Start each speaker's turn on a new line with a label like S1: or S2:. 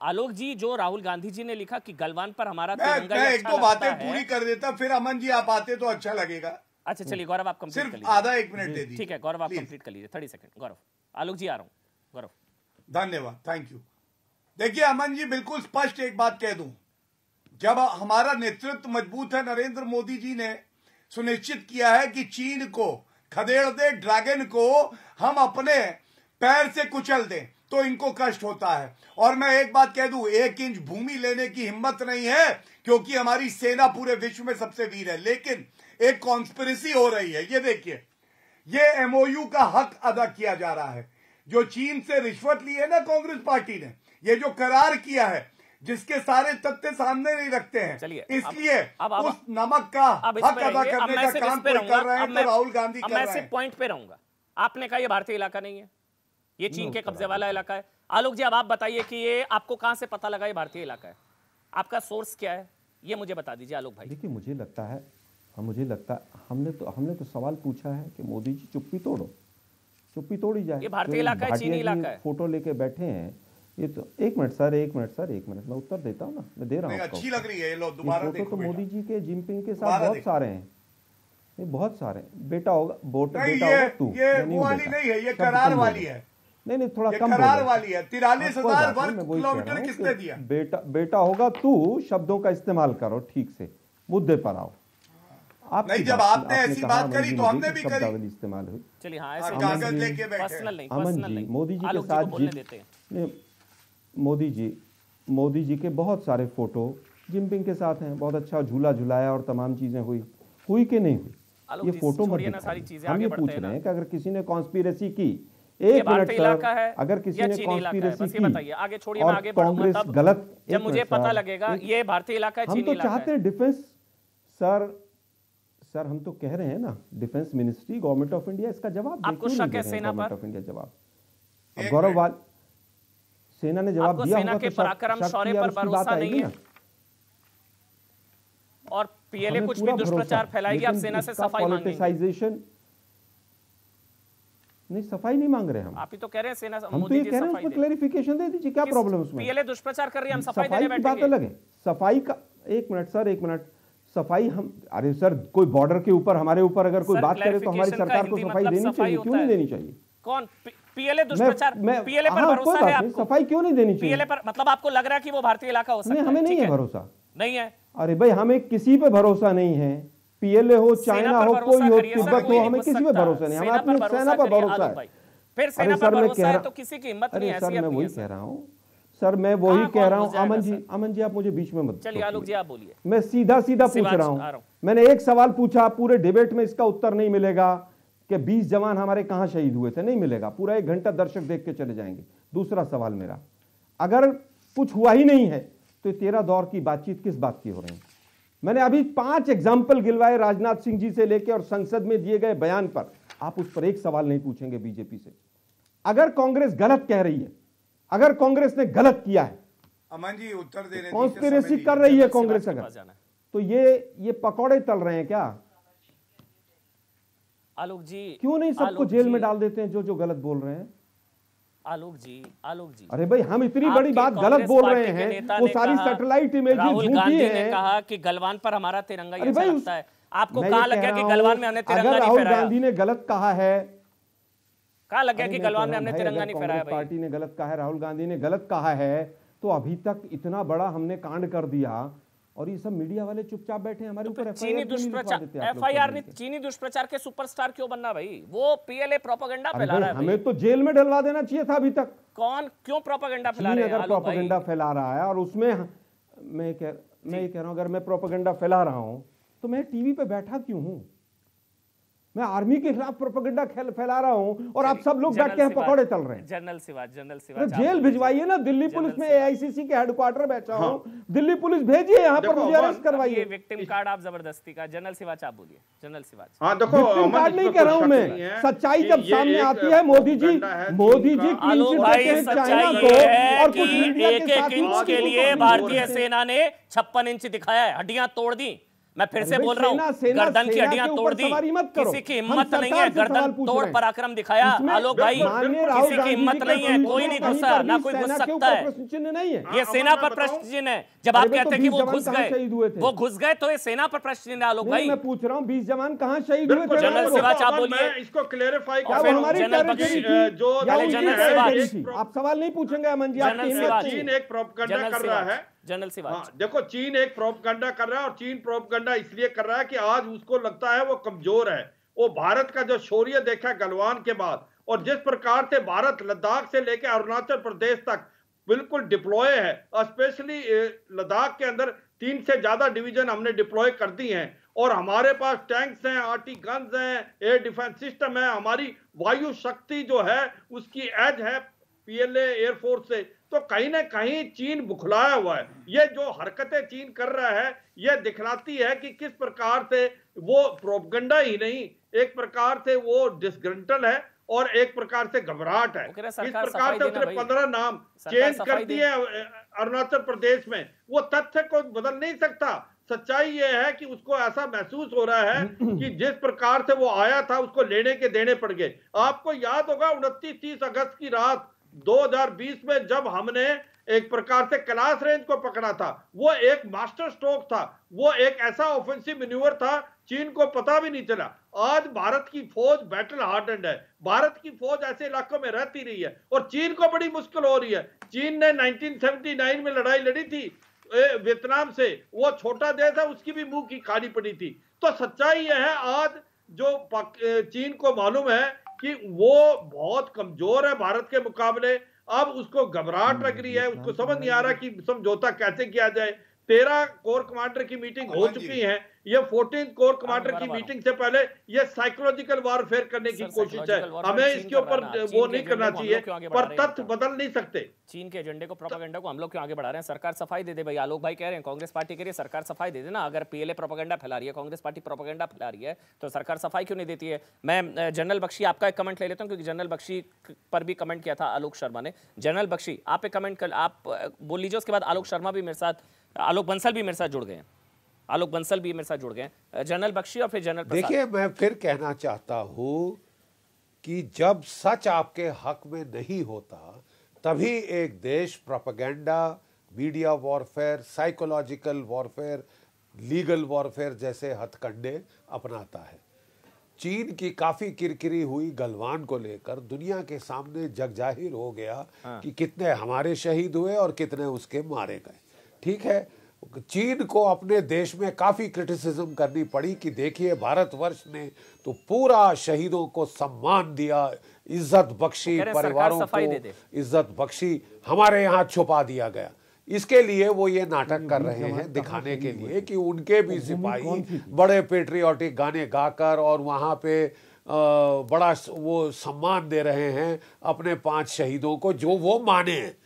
S1: आलोक जी, जो राहुल गांधी जी ने लिखा कि गलवान पर हमारा तिरंगा
S2: मैं
S1: ही
S2: एक
S1: अच्छा
S2: दो बातें
S1: लगता है।
S2: पूरी कर देता, फिर अमन जी आप आते तो अच्छा लगेगा।
S1: अच्छा चलिए गौरव, आप कंप्लीट कर
S2: सिर्फ
S1: लीजिए।
S2: आधा 1 मिनट दे दीजिए।
S1: ठीक है गौरव, आप
S2: प्लीज।
S1: कंप्लीट कर लीजिए 30 सेकंड। गौरव, आलोक जी आ रहा हूं। गौरव,
S2: धन्यवाद, थैंक यू। देखिए अमन जी, बिल्कुल स्पष्ट एक बात कह दूं, जब हमारा नेतृत्व मजबूत है, नरेंद्र मोदी जी ने सुनिश्चित किया है कि चीन को खदेड़ दे, ड्रैगन को हम अपने पैर से कुचल दें, तो इनको कष्ट होता है। और मैं एक बात कह दूं, 1 इंच भूमि लेने की हिम्मत नहीं है, क्योंकि हमारी सेना पूरे विश्व में सबसे वीर है। लेकिन एक कॉन्स्पिरेसी हो रही है, ये देखिए, ये एमओयू का हक अदा किया जा रहा है। जो चीन से रिश्वत ली है ना कांग्रेस पार्टी ने, ये जो करार किया है, जिसके सारे तथ्य सामने नहीं रखते हैं, इसलिए अब उस नमक का हक अदा करने का काम कोई कर रहे हैं, तो राहुल गांधी कर रहे हैं।
S1: मैं पॉइंट पे रहूंगा। आपने कहा ये भारतीय इलाका नहीं है, ये चीन के कब्जे वाला इलाका है। आलोक जी, अब आप बताइए कि ये आपको कहां से पता लगा ये भारतीय इलाका है? आपका सोर्स क्या है, ये मुझे बता दीजिए आलोक भाई।
S3: देखिए, मुझे लगता है हमने तो सवाल पूछा है कि मोदी जी चुप्पी तोड़ो, चुप्पी तोड़ी जाए।
S1: ये भारतीय इलाका है, चीनी इलाका है?
S3: फोटो लेके बैठे हैं ये तो। एक मिनट सर, मैं उत्तर देता हूँ ना, मैं दे रहा हूँ।
S2: अच्छी लग रही है ये, लो दोबारा देखो।
S3: तो मोदी जी के जिनपिंग के साथ बहुत सारे हैं, ये बहुत सारे। बेटा होगा बेटा होगा तू,
S2: ये वो वाली नहीं है, ये करार वाली है।
S3: नहीं थोड़ा कम,
S2: करार वाली है। 43,000 वर्ग किलोमीटर किसने दिया?
S3: बेटा होगा तू, शब्दों का इस्तेमाल करो ठीक से, मुद्दे पर आओ। आप
S2: नहीं, जब आपने ऐसी बात करी तो हमने भी करी।
S3: इस्तेमाल हुई।
S1: चलिए हाँ, ऐसे
S2: कागज लेके बैठे।
S1: पर्सनल नहीं,
S3: अमन जी, मोदी जी के साथ मोदी जी के बहुत सारे फोटो जिनपिंग के साथ हैं। बहुत अच्छा झूला झुलाया और तमाम चीजें हुई कि नहीं हुई, ये फोटो मत दिखाइए। हम ये पूछ रहे हैं कि अगर किसी ने कॉन्स्पिरेसी की, एक मिनट सर, अगर किसी ने कॉन्स्पिरेसी की,
S1: बताइए आगे छोड़िए, मैं आगे
S3: कांग्रेस गलत,
S1: जब मुझे पता लगेगा ये भारतीय इलाका है,
S3: हम तो चाहते हैं डिफेंस। सर हम तो कह रहे हैं ना, defence ministry, government of India इसका जवाब
S1: आपको शक है सेना पर?
S3: गवर्नमेंट ऑफ इंडिया जवाब, गौरव सेना ने जवाब दिया
S1: होगा, सेना के पराक्रम शौर्य पर भरोसा नहीं है और पीएलए कुछ भी दुष्प्रचार फैलाएगी, आप सेना से सफाई मांगेंगे।
S3: नहीं, सफाई नहीं मांग रहे हम।
S1: आप ही तो कह रहे हैं सेना,
S3: हम तो ये कह रहे हैं उसमें क्लैरिफिकेशन दे दीजिए, क्या प्रॉब्लम है उसमें?
S1: पीएलए दुष्प्रचार कर रही है, हम सफाई देने बैठेंगे।
S3: बात अलग है सफाई का। एक मिनट सर, एक मिनट। सफाई हम, अरे सर, कोई बॉर्डर के ऊपर हमारे ऊपर अगर कोई बात करे तो हमारी सरकार को सफाई देनी चाहिए, क्यों नहीं देनी चाहिए?
S1: कौन पीएलए दुष्प्रचार, पीएलए पर भरोसा है आपको?
S3: सफाई क्यों नहीं देनी चाहिए?
S1: पीएलए पर मतलब आपको लग रहा है कि वो भारतीय इलाका हो सकता है?
S3: हमें नहीं है भरोसा,
S1: नहीं है।
S3: अरे भाई, हमें किसी पे भरोसा नहीं है। पीएलए हो, चाइना हो, कोई हो, तिब्बत हो, हमें किसी पे भरोसा नहीं। हमें अपनी सेना पर भरोसा है।
S1: फिर सेना पर भरोसा है तो किसी की हिम्मत नहीं है।
S3: सर मैं वही कह रहा हूँ, सर मैं वही कह रहा हूँ। अमन जी आप मुझे बीच में मत।
S1: चलिए आलोक जी आप बोलिए।
S3: मैं सीधा पूछ रहा हूँ। मैंने एक सवाल पूछा, पूरे डिबेट में इसका उत्तर नहीं मिलेगा कि 20 जवान हमारे कहां शहीद हुए थे, नहीं मिलेगा। पूरा 1 घंटा दर्शक देख के चले जाएंगे। दूसरा सवाल मेरा, अगर कुछ हुआ ही नहीं है तो 13 दौर की बातचीत किस बात की हो रही है? मैंने अभी 5 एग्जाम्पल गिलवाए राजनाथ सिंह जी से लेके और संसद में दिए गए बयान पर। आप उस पर एक सवाल नहीं पूछेंगे बीजेपी से। अगर कांग्रेस गलत कह रही है, अगर कांग्रेस ने गलत किया है,
S2: अमन जी उत्तर देने,
S3: कॉन्स्पिरेसी कर रही है कांग्रेस, अगर तो ये पकौड़े तल रहे हैं क्या?
S1: आलोक जी
S3: क्यों नहीं सबको जेल में डाल देते हैं जो गलत बोल रहे हैं?
S1: आलोक जी
S3: अरे भाई, हम इतनी बड़ी बात गलत बोल रहे हैं, वो सारी सैटेलाइट इमेजेस
S1: राहुल गांधी ने कहा कि गलवान पर हमारा तिरंगा ही अच्छा लगता है। आपको कहां लग गया कि गलवान में हमने तिरंगा नहीं फहराया?
S3: राहुल गांधी ने गलत कहा है,
S1: कहां लग गया कि गलवान में हमने तिरंगा नहीं फहराया?
S3: पार्टी ने गलत कहा है, राहुल गांधी ने गलत कहा है, तो अभी तक इतना बड़ा हमने कांड कर दिया और ये सब मीडिया वाले चुपचाप बैठे हमारे ऊपर
S1: चीनी दुष्प्रचार, एफआईआर नहीं, चीनी दुष्प्रचार के सुपरस्टार क्यों बनना भाई? वो पीएलए प्रोपेगेंडा फैला रहा है।
S3: हमें तो जेल में डलवा देना चाहिए था अभी तक।
S1: कौन क्यों प्रोपेगेंडा फैला रहा है?
S3: अगर प्रोपेगेंडा फैला रहा है और उसमें मैं ये कह रहा हूं, अगर मैं प्रोपेगेंडा फैला रहा हूं तो मैं टीवी पे बैठा क्यों हूं? मैं आर्मी के खिलाफ प्रोपेगेंडा फैला रहा हूं और आप सब लोग बैठ के पकौड़े तल रहे हैं।
S1: जनरल सिवाज
S3: जेल भिजवाइए ना। दिल्ली पुलिस में एआईसीसी के हेडक्वार्टर बैठा हूं, दिल्ली पुलिस भेजिए यहाँ पर, मुझे अरेस्ट करवाइए।
S1: विक्टिम कार्ड आप जबरदस्ती का। जनरल सिवाज आप बोलिए। जनरल सिवाज,
S3: हाँ देखो, विक्टिम कार्ड नहीं कह रहा हूं मैं, सच्चाई जब सामने आती है। मोदी जी चाइना को और कुछ
S1: 1-1 इंच के लिए भारतीय सेना ने 56 इंच दिखाया है, हड्डियां तोड़ दी। मैं फिर से बोल रहा हूँ, गर्दन की हड्डियां तोड़ दी, किसी की हिम्मत नहीं है, गर्दन तोड़ पराक्रम दिखाया। आलोक भाई, किसी की हिम्मत नहीं है, कोई नहीं घुसा, ना कोई घुस सकता है। ये सेना पर प्रश्न चिन्ह है। जब आप कहते हैं कि वो घुस गए तो ये सेना पर प्रश्न चिन्ह है। आलोक भाई,
S3: मैं पूछ रहा हूँ 20 जवान कहाँ शहीद हुए थे?
S1: जनरल सिवाच आप बोलिए,
S4: इसको क्लेरिफाई
S3: आप सवाल नहीं पूछेंगे अमन जी?
S4: चीन एक प्रोपगंडा कर रहा है।
S1: जनरल सिवाच,
S4: देखो चीन एक प्रोपगंडा कर रहा है, और चीन प्रोपगंडा इसलिए कर रहा है कि आज उसको लगता है वो कमजोर है। वो भारत का जो शौर्य देखा गलवान के बाद, और जिस प्रकार से भारत लद्दाख से लेकर अरुणाचल प्रदेश तक बिल्कुल डिप्लॉय है, स्पेशली लद्दाख के अंदर 3 से ज्यादा डिवीजन हमने डिप्लॉय कर दी हैं, और हमारे पास टैंक्स हैं, आर्टी गन्स हैं, एयर डिफेंस सिस्टम है, हमारी वायु शक्ति जो है उसकी एज है पीएलए एयरफोर्स से। तो कहीं ना कहीं चीन बुखलाया हुआ है। ये जो हरकतें चीन कर रहा है ये दिखलाती है कि किस प्रकार से वो प्रोपगंडा ही नहीं, एक प्रकार से वो डिसग्रंटल है और एक प्रकार से घबराहट है। इस प्रकार से उसने 15 नाम चेंज कर दिए अरुणाचल प्रदेश में। वो तथ्य को बदल नहीं सकता। सच्चाई ये है कि उसको ऐसा महसूस हो रहा है कि जिस प्रकार से वो आया था उसको लेने के देने पड़ गए। आपको याद होगा 29-30 अगस्त की रात 2020 में जब हमने एक प्रकार से कैलाश रेंज को पकड़ा था, वो एक मास्टर स्ट्रोक था, वो एक ऐसा ऑफेंसिव मैन्यूवर था, चीन को पता भी नहीं चला। आज भारत की फौज बैटल हार्डेंड है, भारत की फौज ऐसे इलाकों में रहती रही है और चीन को बड़ी मुश्किल हो रही है। चीन ने 1979 में लड़ाई लड़ी थी वियतनाम से, वो छोटा देश है, उसकी भी मुंह की खानी पड़ी थी। तो सच्चाई यह है आज जो चीन को मालूम है कि वो बहुत कमजोर है भारत के मुकाबले। अब उसको घबराहट लग रही है, उसको समझ नहीं आ रहा कि समझौता कैसे किया जाए। 13 कोर कमांडर की मीटिंग हो चुकी है, ये 14 कोर कमांडर की मीटिंग से पहले ये साइकोलॉजिकल वारफेयर करने की कोशिश है। हमें इसके ऊपर वो नहीं करना चाहिए, पर तथ्य बदल नहीं सकते।
S1: चीन के एजेंडे को, प्रोपेगेंडा को हम लोग क्यों आगे बढ़ा रहे हैं? सरकार सफाई दे दे भाई। आलोक भाई कह रहे हैं कांग्रेस पार्टी के लिए सरकार सफाई दे दे ना। अगर पीएलए प्रोपेगेंडा फैला रही है, कांग्रेस पार्टी प्रोपेगेंडा फैला रही है, तो सरकार सफाई क्यों नहीं देती है? मैं जनरल बख्शी आपका एक कमेंट ले लेता हूं, क्योंकि जनरल बख्शी पर भी कमेंट किया था आलोक शर्मा ने। जनरल बख्शी आप एक कमेंट कर, आप बोल लीजिए, उसके बाद आलोक शर्मा भी मेरे साथ, आलोक बंसल भी मेरे साथ जुड़ गए हैं, आलोक बंसल भी मेरे साथ जुड़ गए हैं। जनरल बख्शी और फिर जनरल प्रसाद।
S5: देखिए, मैं फिर कहना चाहता हूं कि जब सच आपके हक में नहीं होता तभी एक देश propaganda, media warfare, psychological warfare, legal warfare जैसे हथकंडे अपनाता है। चीन की काफी किरकिरी हुई गलवान को लेकर दुनिया के सामने जगजाहिर हो गया कि कितने हमारे शहीद हुए और कितने उसके मारे गए। ठीक है, चीन को अपने देश में काफी क्रिटिसिज्म करनी पड़ी कि देखिए भारतवर्ष ने तो पूरा शहीदों को सम्मान दिया, इज्जत बख्शी, परिवारों को इज्जत बख्शी, हमारे यहाँ छुपा दिया गया। इसके लिए वो ये नाटक कर रहे हैं दिखाने के लिए कि उनके भी सिपाही बड़े पेट्रियाटिक गाने गाकर और वहाँ पे बड़ा वो सम्मान दे रहे हैं अपने 5 शहीदों को जो वो माने हैं।